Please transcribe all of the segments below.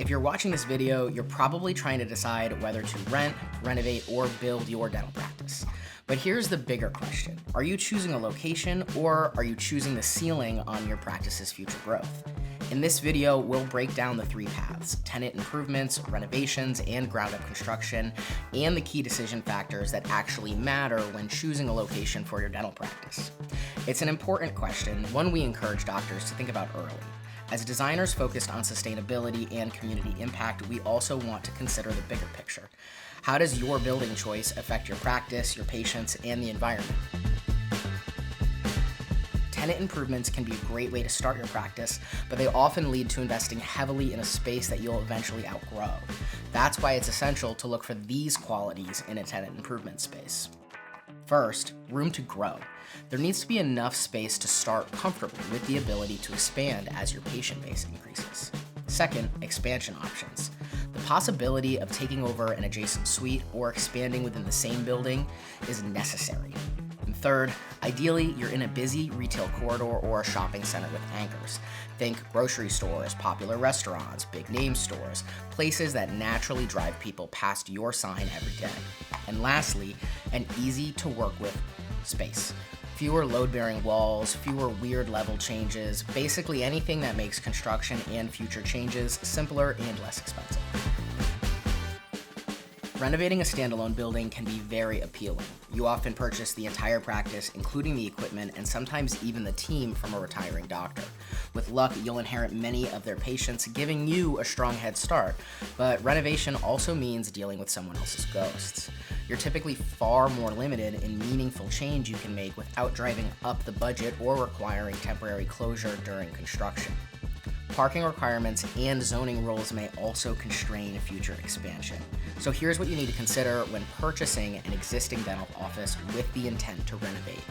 If you're watching this video, you're probably trying to decide whether to rent, renovate, or build your dental practice. But here's the bigger question. Are you choosing a location, or are you choosing the ceiling on your practice's future growth? In this video, we'll break down the three paths: tenant improvements, renovations, and ground-up construction, and the key decision factors that actually matter when choosing a location for your dental practice. It's an important question, one we encourage doctors to think about early. As designers focused on sustainability and community impact, we also want to consider the bigger picture. How does your building choice affect your practice, your patients, and the environment? Tenant improvements can be a great way to start your practice, but they often lead to investing heavily in a space that you'll eventually outgrow. That's why it's essential to look for these qualities in a tenant improvement space. First, room to grow. There needs to be enough space to start comfortably with the ability to expand as your patient base increases. Second, expansion options. The possibility of taking over an adjacent suite or expanding within the same building is necessary. And third, ideally, you're in a busy retail corridor or a shopping center with anchors. Think grocery stores, popular restaurants, big name stores, places that naturally drive people past your sign every day. And lastly, an easy to work with space. Fewer load-bearing walls, fewer weird level changes, basically anything that makes construction and future changes simpler and less expensive. Renovating a standalone building can be very appealing. You often purchase the entire practice, including the equipment and sometimes even the team from a retiring doctor. With luck, you'll inherit many of their patients, giving you a strong head start, but renovation also means dealing with someone else's ghosts. You're typically far more limited in meaningful change you can make without driving up the budget or requiring temporary closure during construction. Parking requirements and zoning rules may also constrain future expansion. So here's what you need to consider when purchasing an existing dental office with the intent to renovate.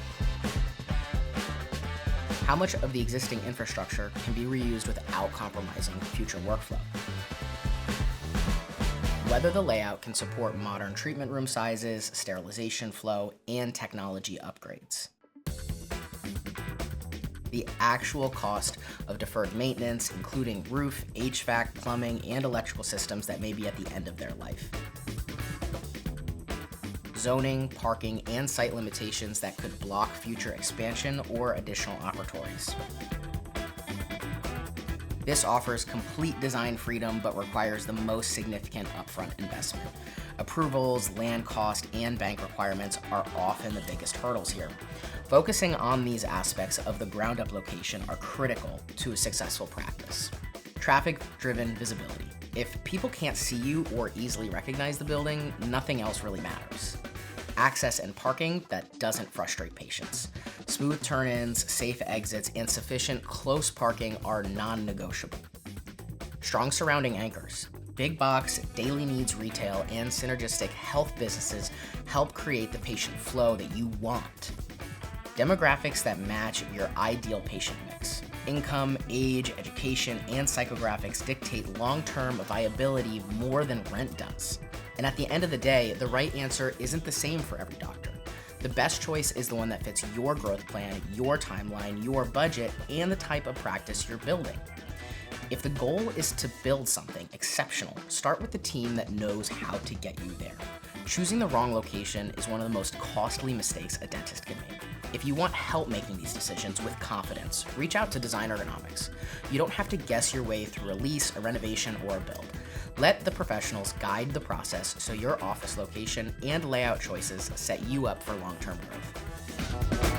How much of the existing infrastructure can be reused without compromising future workflow? Whether the layout can support modern treatment room sizes, sterilization flow, and technology upgrades. The actual cost of deferred maintenance, including roof, HVAC, plumbing, and electrical systems that may be at the end of their life. Zoning, parking, and site limitations that could block future expansion or additional operatories. This offers complete design freedom but requires the most significant upfront investment. Approvals, land cost, and bank requirements are often the biggest hurdles here. Focusing on these aspects of the ground-up location are critical to a successful practice. Traffic-driven visibility. If people can't see you or easily recognize the building, nothing else really matters. Access and parking that doesn't frustrate patients. Smooth turn-ins, safe exits, and sufficient close parking are non-negotiable. Strong surrounding anchors. Big box, daily needs retail, and synergistic health businesses help create the patient flow that you want. Demographics that match your ideal patient mix. Income, age, education, and psychographics dictate long-term viability more than rent does. And at the end of the day, the right answer isn't the same for every doctor. The best choice is the one that fits your growth plan, your timeline, your budget, and the type of practice you're building. If the goal is to build something exceptional, start with the team that knows how to get you there. Choosing the wrong location is one of the most costly mistakes a dentist can make. If you want help making these decisions with confidence, reach out to Design Ergonomics. You don't have to guess your way through a lease, a renovation, or a build. Let the professionals guide the process so your office location and layout choices set you up for long-term growth.